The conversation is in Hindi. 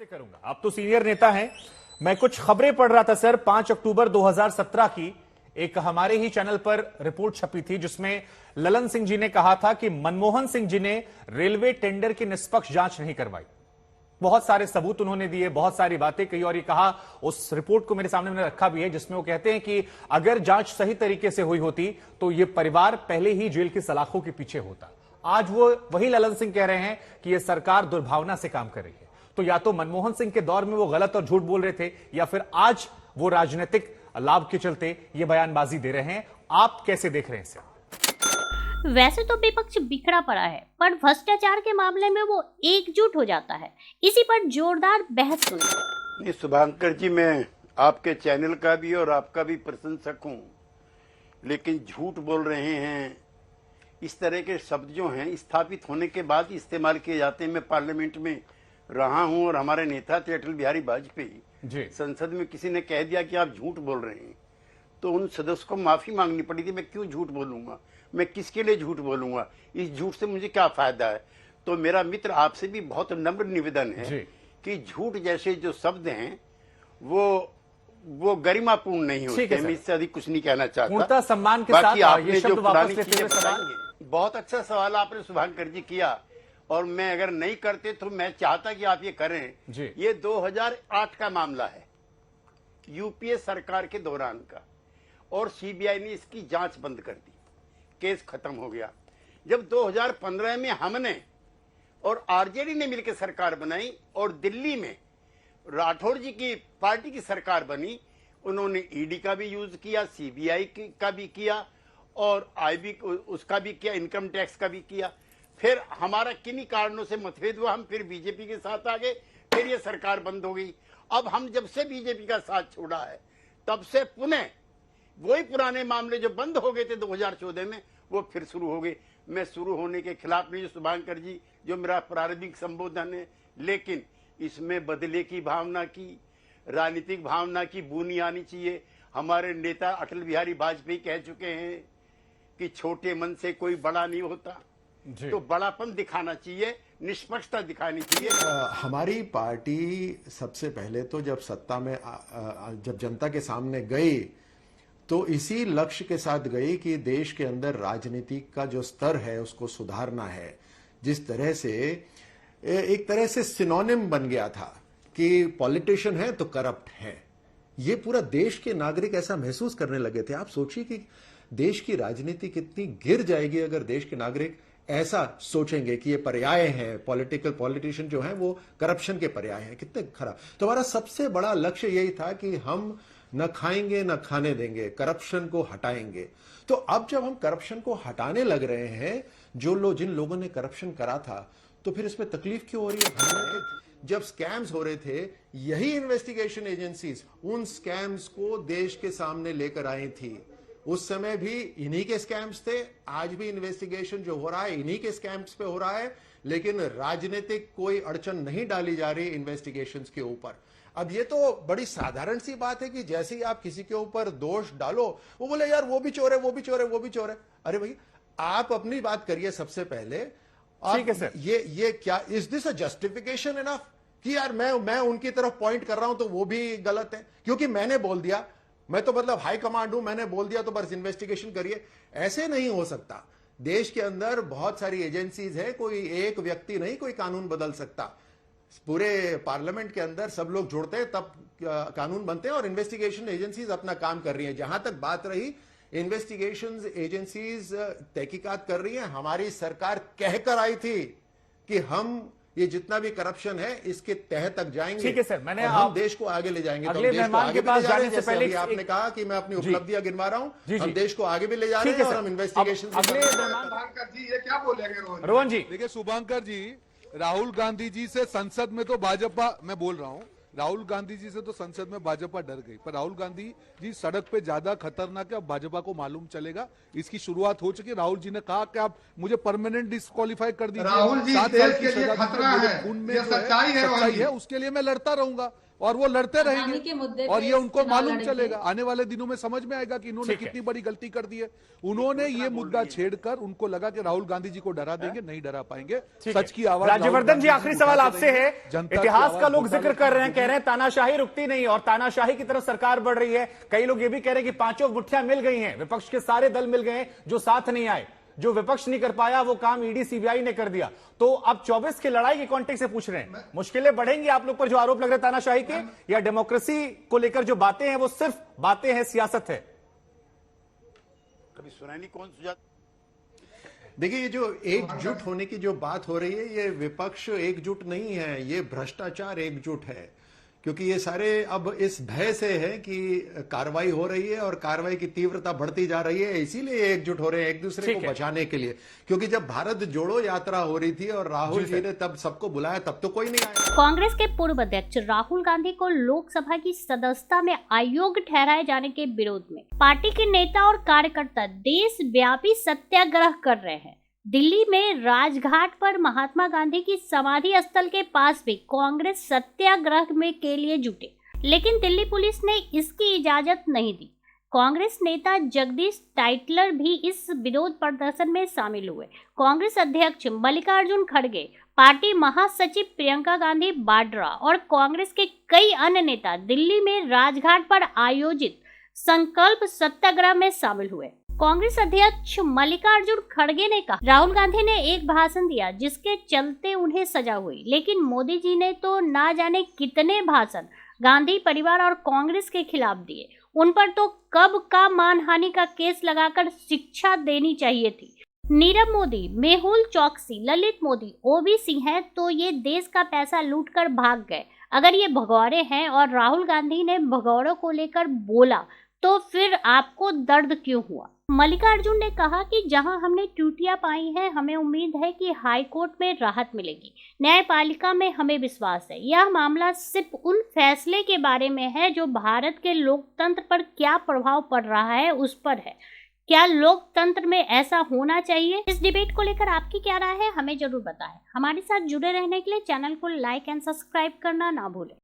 आपसे करूंगा, आप तो सीनियर नेता हैं। मैं कुछ खबरें पढ़ रहा था सर, 5 अक्टूबर 2017 की एक हमारे ही चैनल पर रिपोर्ट छपी थी जिसमें ललन सिंह जी ने कहा था कि मनमोहन सिंह जी ने रेलवे टेंडर की निष्पक्ष जांच नहीं करवाई। बहुत सारे सबूत उन्होंने दिए, बहुत सारी बातें कही और ये कहा, उस रिपोर्ट को मेरे सामने मैंने रखा भी है, जिसमें वो कहते हैं कि अगर जांच सही तरीके से हुई होती तो ये परिवार पहले ही जेल की सलाखों के पीछे होता। आज वो वही ललन सिंह कह रहे हैं कि ये सरकार दुर्भावना से काम कर रही है। तो या तो मनमोहन सिंह के दौर में वो गलत और झूठ बोल रहे थे, या फिर आज वो राजनीतिक लाभ के चलते ये बयानबाजी दे रहे हैं। आप कैसे देख रहे हैं इसे? वैसे तो विपक्ष बिखरा पड़ा है, पर भ्रष्टाचार के मामले में वो एकजुट हो जाता है। इसी पर जोरदार बहस हुई। शुभांकर जी, मैं आपके चैनल का भी और आपका भी प्रशंसक हूं, लेकिन झूठ बोल रहे हैं। इस तरह के शब्द जो हैं स्थापित होने के बाद इस्तेमाल किए जाते हैं। मैं पार्लियामेंट में रहा हूं और हमारे नेता थे अटल बिहारी वाजपेयी। संसद में किसी ने कह दिया कि आप झूठ बोल रहे हैं, तो उन सदस्य को माफी मांगनी पड़ी थी। मैं क्यों झूठ बोलूंगा, मैं किसके लिए झूठ बोलूंगा, इस झूठ से मुझे क्या फायदा है। तो मेरा मित्र आपसे भी बहुत नम्र निवेदन है कि झूठ जैसे जो शब्द हैं वो गरिमापूर्ण नहीं होते। मैं इससे अधिक कुछ नहीं कहना चाहता। सम्मान के बाकी साथ आपने ये जो शब्द पुरानी वापस चीजें लेते बताई हैं, बहुत अच्छा सवाल आपने शुभांकर जी किया, और मैं अगर नहीं करते तो मैं चाहता कि आप ये करें। ये 2008 का मामला है, यूपीए सरकार के दौरान का, और सीबीआई ने इसकी जांच बंद कर दी, केस खत्म हो गया। जब 2015 में हमने और आरजेडी ने मिलकर सरकार बनाई और दिल्ली में राठौर जी की पार्टी की सरकार बनी, उन्होंने ईडी का भी यूज किया, सीबीआई का भी किया, और आईबी उसका भी किया, इनकम टैक्स का भी किया। फिर हमारा किन्हीं कारणों से मतभेद हुआ, हम फिर बीजेपी के साथ आ गए, फिर ये सरकार बंद हो गई। अब हम जब से बीजेपी का साथ छोड़ा है, तब से पुनः वही पुराने मामले जो बंद हो गए थे 2014 में, वो फिर शुरू हो गए। मैं शुरू होने के खिलाफ नहीं, शुभांकर जी, जो मेरा प्रारंभिक संबोधन है, लेकिन इसमें बदले की भावना की, राजनीतिक भावना की बूनी आनी चाहिए। हमारे नेता अटल बिहारी वाजपेयी कह चुके हैं कि छोटे मन से कोई बड़ा नहीं होता, तो बड़ापन दिखाना चाहिए, निष्पक्षता दिखानी चाहिए। हमारी पार्टी सबसे पहले तो जब सत्ता में जब जनता के सामने गई तो इसी लक्ष्य के साथ गई कि देश के अंदर राजनीति का जो स्तर है उसको सुधारना है। जिस तरह से एक तरह से सिनोनिम बन गया था कि पॉलिटिशियन है तो करप्ट है, ये पूरा देश के नागरिक ऐसा महसूस करने लगे थे। आप सोचिए कि देश की राजनीति कितनी गिर जाएगी अगर देश के नागरिक ऐसा सोचेंगे कि ये पर्याय हैं, पॉलिटिशियन जो हैं वो करप्शन के पर्याय हैं। कितने खराब। तो हमारा सबसे बड़ा लक्ष्य यही था कि हम न खाएंगे न खाने देंगे, करप्शन को हटाएंगे। तो अब जब हम करप्शन को हटाने लग रहे हैं, जिन लोगों ने करप्शन करा था, तो फिर इसमें तकलीफ क्यों हो रही है? जब स्कैम्स हो रहे थे, यही इन्वेस्टिगेशन एजेंसीज उन स्कैम्स को देश के सामने लेकर आई थी। उस समय भी इन्हीं के स्कैम्स थे, आज भी इन्वेस्टिगेशन जो हो रहा है इन्हीं के स्कैम्स पे हो रहा है, लेकिन राजनीतिक कोई अड़चन नहीं डाली जा रही इन्वेस्टिगेशंस के ऊपर। अब ये तो बड़ी साधारण सी बात है कि जैसे ही आप किसी के ऊपर दोष डालो, वो बोले यार वो भी चोर है, वो भी चोर है, वो भी चोर है। अरे भाई, आप अपनी बात करिए सबसे पहले। ठीक है सर, ये क्या, is this a justification enough कि यार मैं उनकी तरफ पॉइंट कर रहा हूं तो वो भी गलत है क्योंकि मैंने बोल दिया, मैं तो मतलब हाई कमांड हूं, मैंने बोल दिया तो बस इन्वेस्टिगेशन करिए। ऐसे नहीं हो सकता। देश के अंदर बहुत सारी एजेंसीज है, कोई एक व्यक्ति नहीं कोई कानून बदल सकता। पूरे पार्लियामेंट के अंदर सब लोग जुड़ते हैं तब कानून बनते हैं, और इन्वेस्टिगेशन एजेंसीज अपना काम कर रही हैं। जहां तक बात रही, इन्वेस्टिगेशन एजेंसीज तहकीकात कर रही हैं। हमारी सरकार कहकर आई थी कि हम ये जितना भी करप्शन है इसके तह तक जाएंगे। ठीक है सर, मैंने हम देश को आगे ले जाएंगे। अगले मेहमान के पास जाने से पहले आपने कहा कि मैं अपनी उपलब्धियां गिनवा रहा हूं, हम देश को आगे भी ले जा रहे हैं और हम इन्वेस्टिगेशन अगले शुभांकर जी ये क्या बोलेंगे रोहन जी? देखिए शुभांकर जी, राहुल गांधी जी से संसद में तो भाजपा, मैं बोल रहा हूं, राहुल गांधी जी से तो संसद में भाजपा डर गई, पर राहुल गांधी जी सड़क पे ज्यादा खतरनाक है, अब भाजपा को मालूम चलेगा। इसकी शुरुआत हो चुकी है। राहुल जी ने कहा कि आप मुझे परमानेंट डिस्क्वालीफाई कर दीजिए। राहुल जी, देश के लिए खतरा है, खून में ये सच्चाई है, उसके लिए मैं लड़ता रहूंगा। और वो लड़ते आज़ादी के रहेंगे मुद्दे और पे ये उनको चुनाव मालूम लड़ेंगे। चलेगा। आने वाले दिनों में समझ में आएगा कि इन्होंने ठीक है। कितनी बड़ी गलती कर दी है। उन्होंने ये मुद्दा छेड़कर उनको लगा कि राहुल गांधी जी को डरा देंगे, नहीं डरा पाएंगे। ठीक है। सच की आवाज राज्यवर्धन जी, आखिरी सवाल आपसे है। जनता की इतिहास आवाज का लोग घोटाले जिक्र कर रहे हैं, की कह रहे हैं तानाशाही रुकती नहीं और तानाशाही की तरफ सरकार बढ़ रही है। कई लोग ये भी कह रहे हैं कि पांचों मुठ्ठियां मिल गई हैं, विपक्ष के सारे दल मिल गए हैं, जो साथ नहीं आए। जो विपक्ष नहीं कर पाया वो काम ईडी सीबीआई ने कर दिया। तो अब 24 की लड़ाई के कॉन्टेक्स्ट से पूछ रहे हैं, मुश्किलें बढ़ेंगी आप लोग पर जो आरोप लग रहे हैं तानाशाही के, या डेमोक्रेसी को लेकर जो बातें हैं वो सिर्फ बातें हैं, सियासत है? कभी सुना नहीं कौन सुझाव। देखिए, ये जो एकजुट होने की जो बात हो रही है, ये विपक्ष एकजुट नहीं है, ये भ्रष्टाचार एकजुट है। क्योंकि ये सारे अब इस भय से है कि कार्रवाई हो रही है और कार्रवाई की तीव्रता बढ़ती जा रही है, इसीलिए एकजुट हो रहे हैं एक दूसरे को बचाने के लिए। क्योंकि जब भारत जोड़ो यात्रा हो रही थी और राहुल जी ने तब सबको बुलाया, तब तो कोई नहीं आया। कांग्रेस के पूर्व अध्यक्ष राहुल गांधी को लोकसभा की सदस्यता में अयोग्य ठहराए जाने के विरोध में पार्टी के नेता और कार्यकर्ता देशव्यापी सत्याग्रह कर रहे हैं। दिल्ली में राजघाट पर महात्मा गांधी की समाधि स्थल के पास भी कांग्रेस सत्याग्रह में के लिए जुटे, लेकिन दिल्ली पुलिस ने इसकी इजाजत नहीं दी। कांग्रेस नेता जगदीश टाइटलर भी इस विरोध प्रदर्शन में शामिल हुए। कांग्रेस अध्यक्ष मल्लिकार्जुन खड़गे, पार्टी महासचिव प्रियंका गांधी वाड्रा और कांग्रेस के कई अन्य नेता दिल्ली में राजघाट पर आयोजित संकल्प सत्याग्रह में शामिल हुए। कांग्रेस अध्यक्ष मल्लिकार्जुन खड़गे ने कहा, राहुल गांधी ने एक भाषण दिया जिसके चलते उन्हें सजा हुई, लेकिन मोदी जी ने तो ना जाने कितने भाषण गांधी परिवार और कांग्रेस के खिलाफ दिए। उन पर तो कब का मानहानि का केस लगाकर शिक्षा देनी चाहिए थी। नीरव मोदी, मेहुल चौकसी, ललित मोदी ओबीसी हैं तो ये देश का पैसा लूटकर भाग गए। अगर ये भगौड़े हैं और राहुल गांधी ने भगौड़ों को लेकर बोला तो फिर आपको दर्द क्यों हुआ? मल्लिकार्जुन ने कहा कि जहां हमने त्रुटियां पाई हैं, हमें उम्मीद है कि हाई कोर्ट में राहत मिलेगी। न्यायपालिका में हमें विश्वास है। यह मामला सिर्फ उन फैसले के बारे में है जो भारत के लोकतंत्र पर क्या प्रभाव पड़ रहा है उस पर है। क्या लोकतंत्र में ऐसा होना चाहिए? इस डिबेट को लेकर आपकी क्या राय है, हमें जरूर बताएं। हमारे साथ जुड़े रहने के लिए चैनल को लाइक एंड सब्सक्राइब करना ना भूलें।